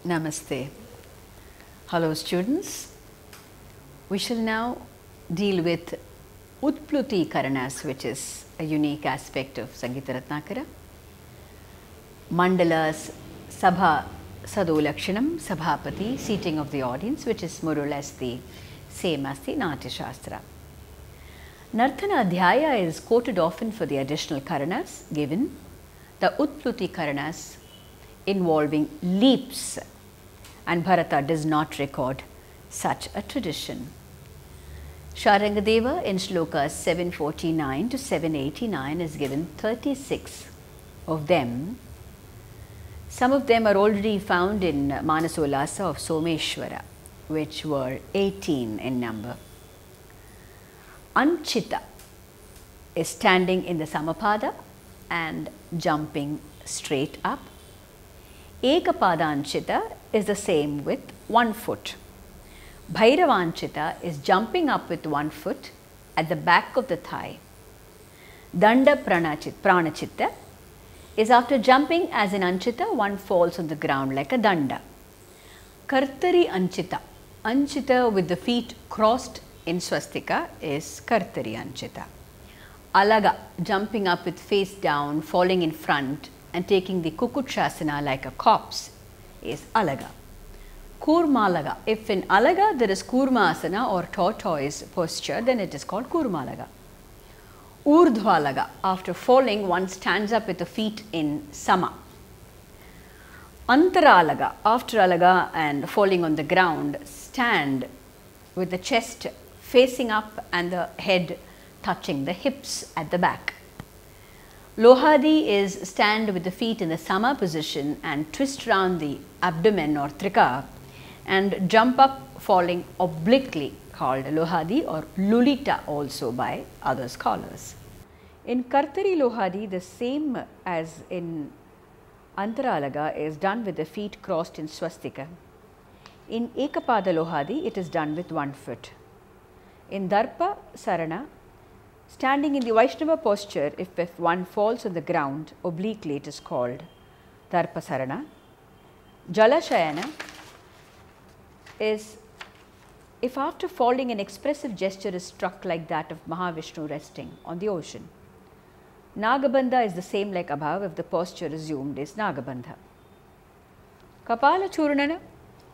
Namaste. Hello students. We shall now deal with Utpluti Karana-s, which is a unique aspect of SANGITA RATNAKAR. Mandala-s Sabha Sadolakshanam, Sabhapati, seating of the audience, which is more or less the same as the NATYASHASTRA. Nartana Adhyaya is quoted often for the additional Karanas given. The Utpluti Karanas involving leaps, and Bharata does not record such a tradition. Sharangadeva in shlokas 749 to 789 is given 36 of them. Some of them are already found in Manasolasa of Someshwara, which were 18 in number. Anchita is standing in the Samapada and jumping straight up. Ekapadanchita is the same with 1 foot. Bhairavanchita is jumping up with 1 foot at the back of the thigh. Danda Pranachitta is after jumping as in Anchita, one falls on the ground like a danda. Kartari Anchita, Anchita with the feet crossed in swastika is Kartari Anchita. Alaga, jumping up with face down, falling in front and taking the Kukuchasana like a corpse is Alaga. Kurmalaga, if in Alaga there is Kurmasana or tortoise posture, then it is called Kurmalaga. Urdhvalaga, after falling one stands up with the feet in Sama. Antaralaga, after Alaga and falling on the ground, stand with the chest facing up and the head touching the hips at the back. Lohadi is stand with the feet in the Sama position and twist round the abdomen or trika and jump up falling obliquely, called Lohadi or Lulita also by other scholars. In Kartari Lohadi, the same as in Antaralaga is done with the feet crossed in swastika. In Ekapada Lohadi, it is done with 1 foot. In Darpa Sarana, standing in the Vaishnava posture, if one falls on the ground obliquely, it is called Darpa Sarana. Jalashayana is if after falling an expressive gesture is struck like that of Mahavishnu resting on the ocean. Nagabandha is the same like above if the posture assumed is Nagabandha. Kapala Churnana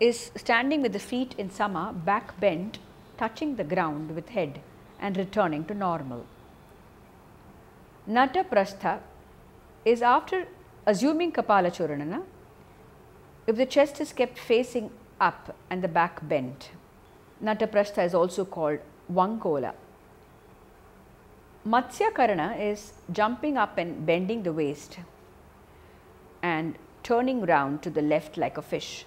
is standing with the feet in Sama, back bent, touching the ground with head and returning to normal. Nata Prastha is after assuming Kapala Churnana if the chest is kept facing up and the back bent. Nata Prastha is also called Vankola. Matsya Karana is jumping up and bending the waist and turning round to the left like a fish.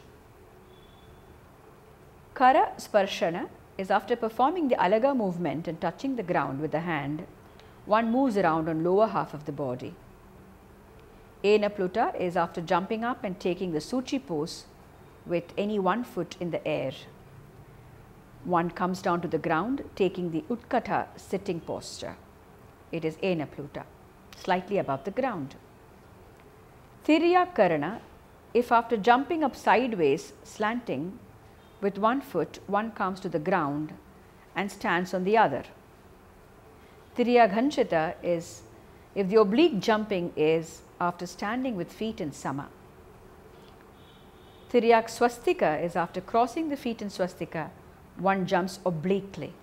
Kara Sparshana is after performing the Alaga movement and touching the ground with the hand, one moves around on lower half of the body. Ena Pluta is after jumping up and taking the Suchi pose with any 1 foot in the air. One comes down to the ground taking the Utkata sitting posture. It is Ena Pluta, slightly above the ground. Thirya Karana, if after jumping up sideways slanting with 1 foot, one comes to the ground and stands on the other. Tirya Ghanchita is if the oblique jumping is after standing with feet in Sama. Tiryak Swastika is after crossing the feet in Swastika, one jumps obliquely.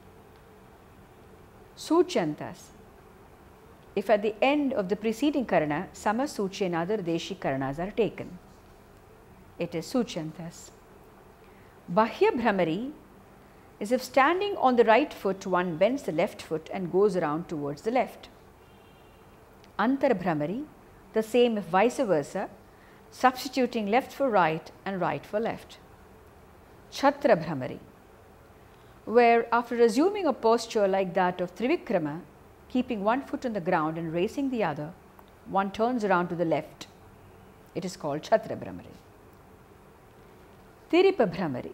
Suchantas, if at the end of the preceding Karana, Sama Suchi and other Deshi Karanas are taken, it is Suchantas. Bahya Bhramari is if standing on the right foot, one bends the left foot and goes around towards the left. Antar Bhramari, the same if vice versa, substituting left for right and right for left. Chhatra Bhramari, where after assuming a posture like that of Trivikrama, keeping 1 foot on the ground and raising the other, one turns around to the left. It is called Chhatra Bhramari. Tiripa Bhramari,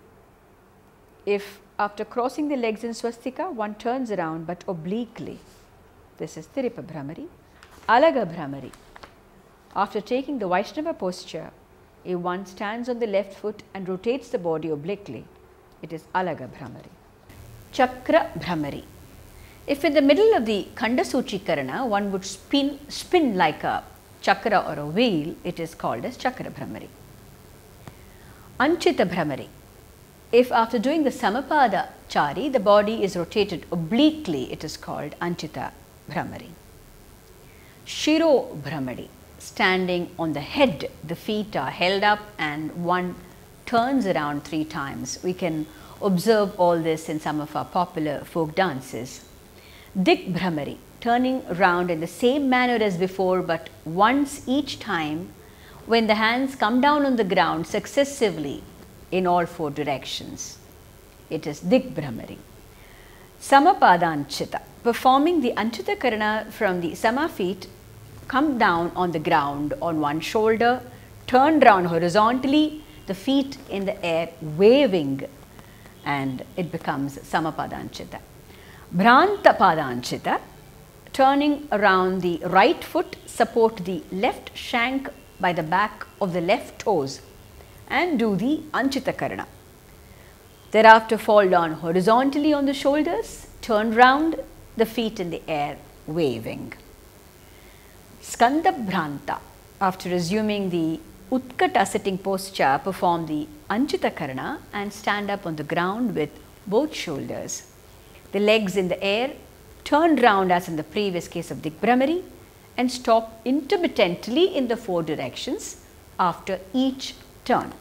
if after crossing the legs in swastika, one turns around but obliquely. This is Tiripa Bhramari. Alaga Bhramari, after taking the Vaishnava posture, If one stands on the left foot and rotates the body obliquely, it is Alaga Bhramari. Chakra Bhramari. If in the middle of the Khandasuchi Karana one would spin like a chakra or a wheel, it is called as Chakra Bhramari. Anchita Bhramari. If after doing the Samapada Chari the body is rotated obliquely, it is called Anchita Bhramari. Shiro Bhramari. Standing on the head, the feet are held up and one turns around 3 times. We can observe all this in some of our popular folk dances. Dik Bhramari, turning around in the same manner as before, but once each time when the hands come down on the ground successively in all 4 directions. It is Dik Bhramari. Samapadanchita, performing the Anchita Karana from the Sama feet, come down on the ground on one shoulder, turn round horizontally, the feet in the air waving, and it becomes Samapadanchita. Bhranta Padanchita, turning around the right foot, support the left shank by the back of the left toes and do the Anchita Karana. Thereafter fall down horizontally on the shoulders, turn round, the feet in the air waving. Skanda Bhranta, after resuming the Utkata sitting posture, perform the Anchita Karana and stand up on the ground with both shoulders. The legs in the air, turn round as in the previous case of Dik Bhramari and stop intermittently in the 4 directions after each turn.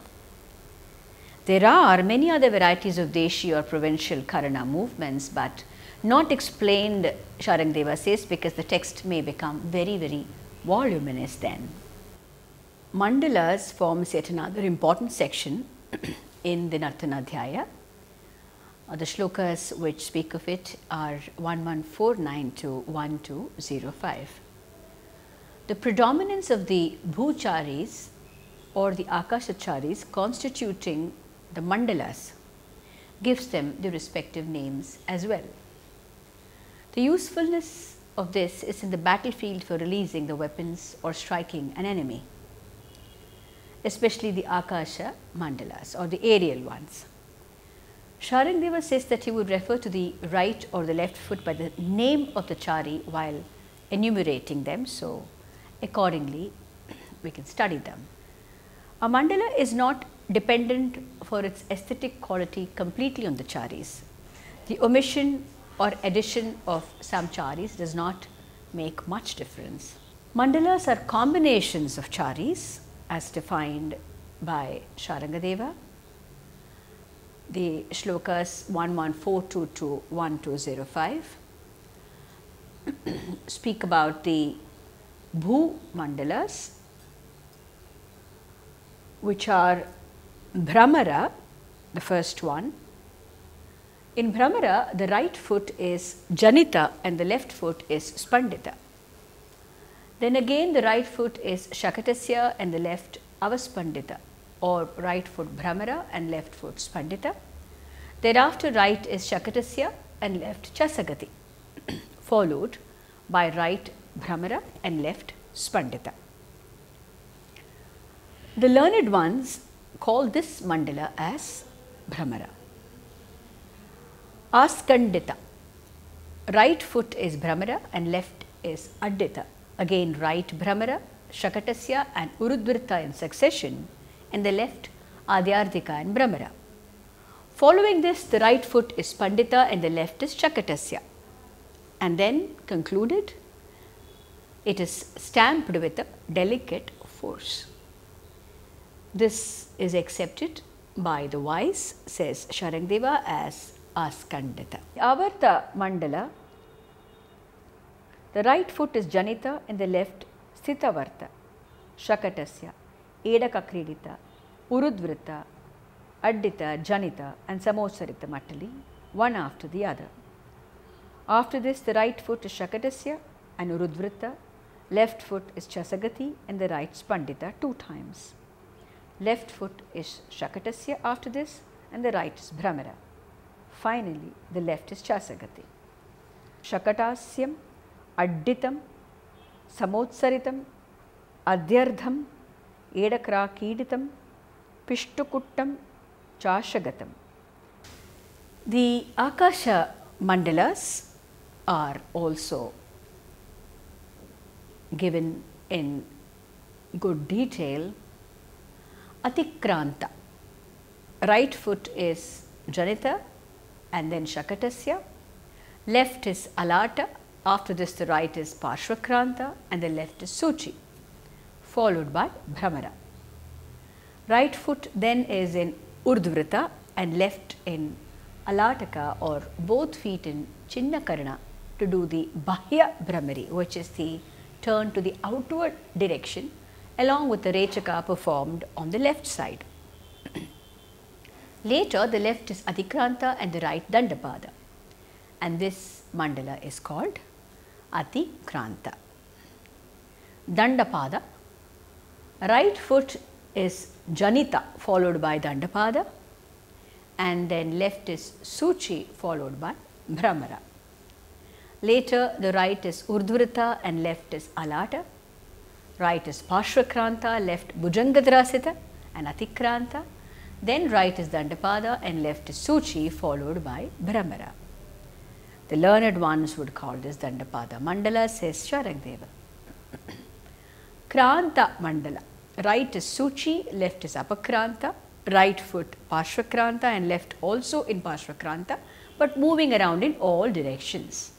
There are many other varieties of Deshi or provincial Karana movements, but not explained, Sharangdeva says, because the text may become very voluminous then. Mandalas forms yet another important section in the Nartanadhyaya. The shlokas which speak of it are 1149 to 1205. The predominance of the Bhucharis or the Akashacharis constituting the Mandalas gives them the respective names as well. The usefulness of this is in the battlefield for releasing the weapons or striking an enemy, especially the Akasha Mandalas or the aerial ones. Sharangdeva says that he would refer to the right or the left foot by the name of the chari while enumerating them, so accordingly we can study them. A mandala is not dependent for its aesthetic quality completely on the charis. The omission or addition of some charis does not make much difference. Mandalas are combinations of charis as defined by Sharangadeva. The shlokas 1142 to 1205 speak about the Bhu Mandalas, which are Bhramara, the first one. In Bhramara, the right foot is Janita and the left foot is Spandita. Then again the right foot is Shakatasya and the left Avaspandita, or right foot Bhramara and left foot Spandita. Thereafter right is Shakatasya and left Chasagati, followed by right Bhramara and left Spandita. The learned ones call this mandala as Bhramara. Askandita, right foot is Bhramara and left is Addita. Again right Bhramara, Shakatasya and Urudvrita in succession, and the left Adyardhika and Bhramara. Following this, the right foot is Pandita and the left is Shakatasya. And then concluded, it is stamped with a delicate force. This is accepted by the wise, says Sharangdeva, as Askandita. Avarta Mandala, the right foot is Janita and the left Sthitavarta, Shakatasya, Edakakridita, Urudvrita, Addita, Janita and Samosarita Matali, one after the other. After this, the right foot is Shakatasya and Urudvrita, left foot is Chasagati and the right Spandita 2 times. Left foot is Shakatasya after this and the right is Bhramara. Finally, the left is Chasagati. Shakatasyam, Additam, Samotsaritam, Adyardham, Edakra Kiditam, Pishtukuttam, Chashagatam. The Akasha Mandalas are also given in good detail. Atikranta, right foot is Janita and then Shakatasya, left is Alata, after this the right is Parshvakranta and the left is Suchi, followed by Bhramara. Right foot then is in Urdhvrita and left in Alataka, or both feet in Chinna Karana, to do the Bahya Bhramari, which is the turn to the outward direction, along with the Rechaka performed on the left side. Later, the left is Atikranta and the right Dandapada, and this mandala is called Atikranta. Dandapada, right foot is Janita followed by Dandapada, and then left is Suchi followed by Bhramara. Later, the right is Urdhvrita and left is Alata. Right is Parshvakranta, left Bhujangadrasita and Atikranta. Then right is Dandapada and left is Suchi followed by Bhramara. The learned ones would call this Dandapada Mandala, says Sharangdeva. Kranta Mandala. Right is Suchi, left is Apakranta. Right foot Parshvakranta and left also in Parshvakranta, but moving around in all directions.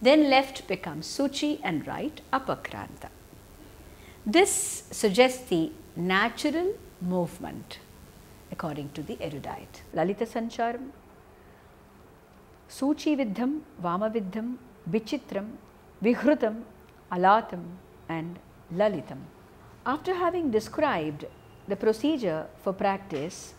Then left becomes Suchi and right Apakranta. This suggests the natural movement according to the erudite. Lalita Sancharam, Suchi Viddham, Vama Viddham, Vichitram, Vihrutam, Alatam and Lalitam. After having described the procedure for practice,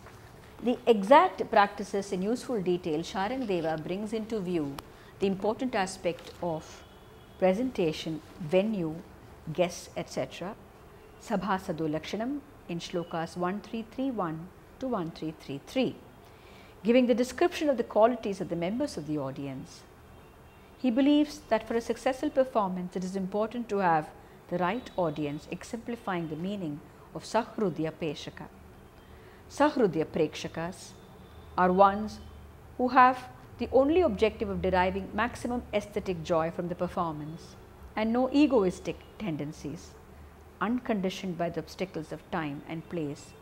the exact practices in useful detail, Sharangdeva brings into view the important aspect of presentation, venue, guests, etc. Sabhasado Lakshanam in shlokas 1331 to 1333, giving the description of the qualities of the members of the audience. He believes that for a successful performance, it is important to have the right audience, exemplifying the meaning of Sahrudya Peshaka. Sahrudya Prekshakas are ones who have the only objective of deriving maximum aesthetic joy from the performance and no egoistic tendencies, unconditioned by the obstacles of time and place,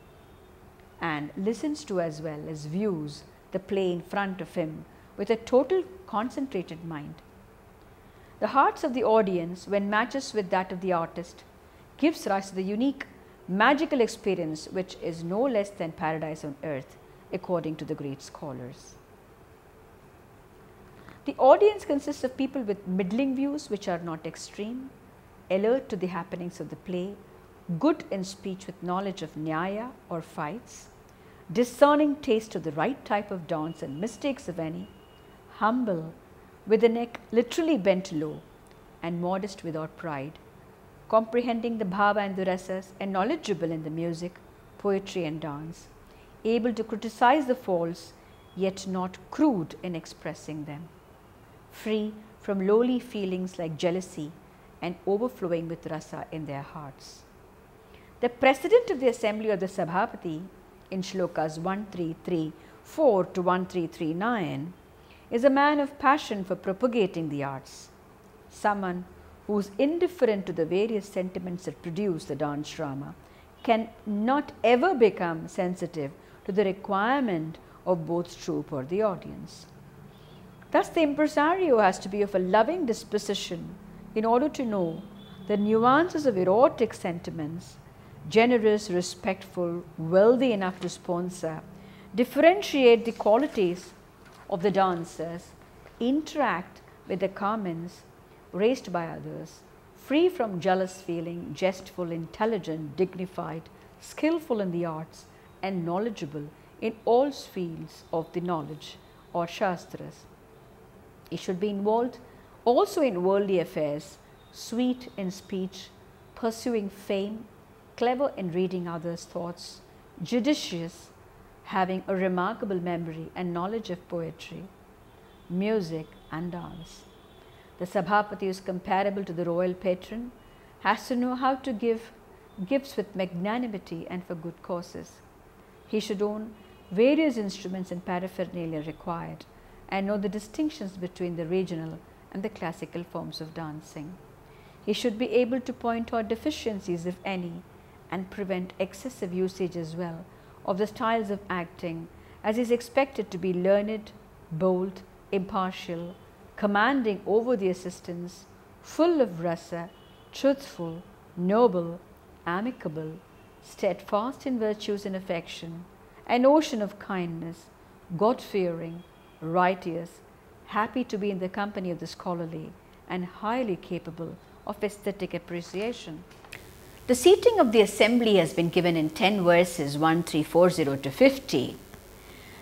and listens to as well as views the play in front of him with a total concentrated mind. The hearts of the audience, when matches with that of the artist, gives rise to the unique magical experience which is no less than paradise on earth, according to the great scholars. The audience consists of people with middling views which are not extreme, alert to the happenings of the play, good in speech with knowledge of nyaya or fights, discerning taste of the right type of dance and mistakes of any, humble with the neck literally bent low, and modest without pride, comprehending the bhava and the rasas and knowledgeable in the music, poetry and dance, able to criticize the faults yet not crude in expressing them, free from lowly feelings like jealousy and overflowing with rasa in their hearts. The president of the assembly, or the Sabhapati, in shlokas 1334 to 1339, is a man of passion for propagating the arts, someone who is indifferent to the various sentiments that produce the dance drama, can not ever become sensitive to the requirement of both troupe or the audience. Thus, the impresario has to be of a loving disposition in order to know the nuances of erotic sentiments, generous, respectful, wealthy enough to sponsor, differentiate the qualities of the dancers, interact with the comments raised by others, free from jealous feeling, jestful, intelligent, dignified, skillful in the arts, and knowledgeable in all fields of the knowledge or shastras. He should be involved also in worldly affairs, sweet in speech, pursuing fame, clever in reading others' thoughts, judicious, having a remarkable memory and knowledge of poetry, music and dance. The Sabhapati is comparable to the royal patron, has to know how to give gifts with magnanimity and for good causes. He should own various instruments and paraphernalia required and know the distinctions between the regional and the classical forms of dancing. He should be able to point out deficiencies, if any, and prevent excessive usage as well of the styles of acting, as he is expected to be learned, bold, impartial, commanding over the assistants, full of rasa, truthful, noble, amicable, steadfast in virtues and affection, an ocean of kindness, God-fearing, righteous, happy to be in the company of the scholarly, and highly capable of aesthetic appreciation. The seating of the assembly has been given in 10 verses 1, 3, 4, 0 to 50.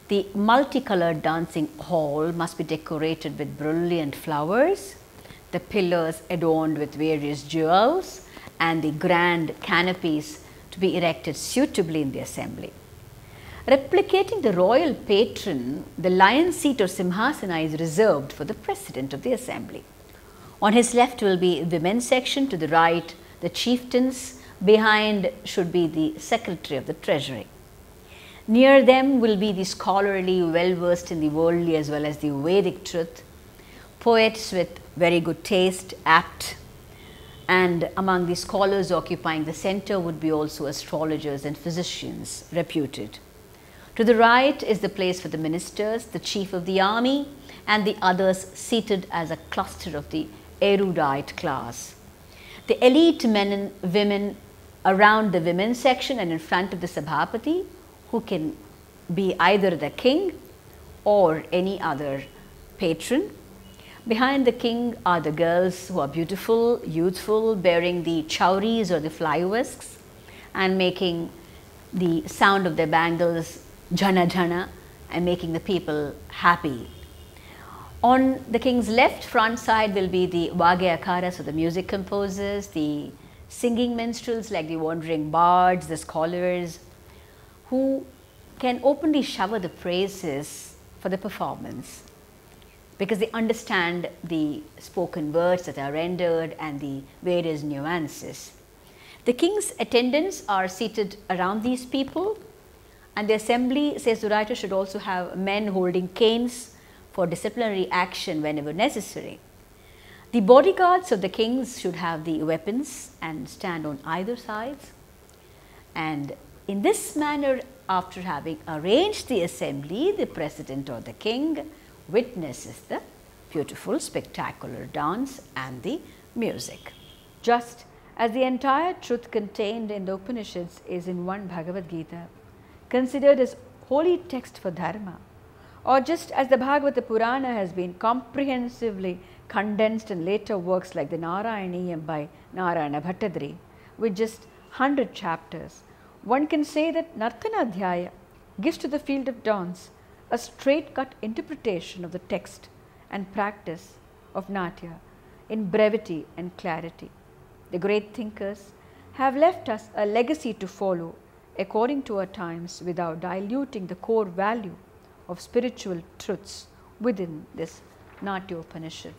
The multicolored dancing hall must be decorated with brilliant flowers, the pillars adorned with various jewels, and the grand canopies to be erected suitably in the assembly. Replicating the royal patron, the lion's seat or simhasana is reserved for the president of the assembly. On his left will be the women's section, to the right the chieftains, behind should be the secretary of the treasury. Near them will be the scholarly, well versed in the worldly as well as the Vedic truth, poets with very good taste, apt, and among the scholars occupying the center would be also astrologers and physicians reputed. To the right is the place for the ministers, the chief of the army, and the others seated as a cluster of the erudite class. The elite men and women around the women's section and in front of the Sabhapati, who can be either the king or any other patron. Behind the king are the girls who are beautiful, youthful, bearing the chauris or the fly whisks and making the sound of their bangles jhana jhana and making the people happy. On the king's left front side will be the Vidya-mitra, so the music composers, the singing minstrels like the wandering bards, the scholars, who can openly shower the praises for the performance because they understand the spoken words that are rendered and the various nuances. The king's attendants are seated around these people, and the assembly, says the writer, should also have men holding canes for disciplinary action whenever necessary. The bodyguards of the kings should have the weapons and stand on either sides. And in this manner, after having arranged the assembly, the president or the king witnesses the beautiful, spectacular dance and the music. Just as the entire truth contained in the Upanishads is in one Bhagavad Gita, considered as holy text for dharma, or just as the Bhagavata Purana has been comprehensively condensed in later works like the Narayaniyam by Narayana Bhattadri with just 100 chapters, one can say that Nartanadhyaya gives to the field of dance a straight-cut interpretation of the text and practice of Natya in brevity and clarity. The great thinkers have left us a legacy to follow according to our times without diluting the core value of spiritual truths within this Natya Upanishad.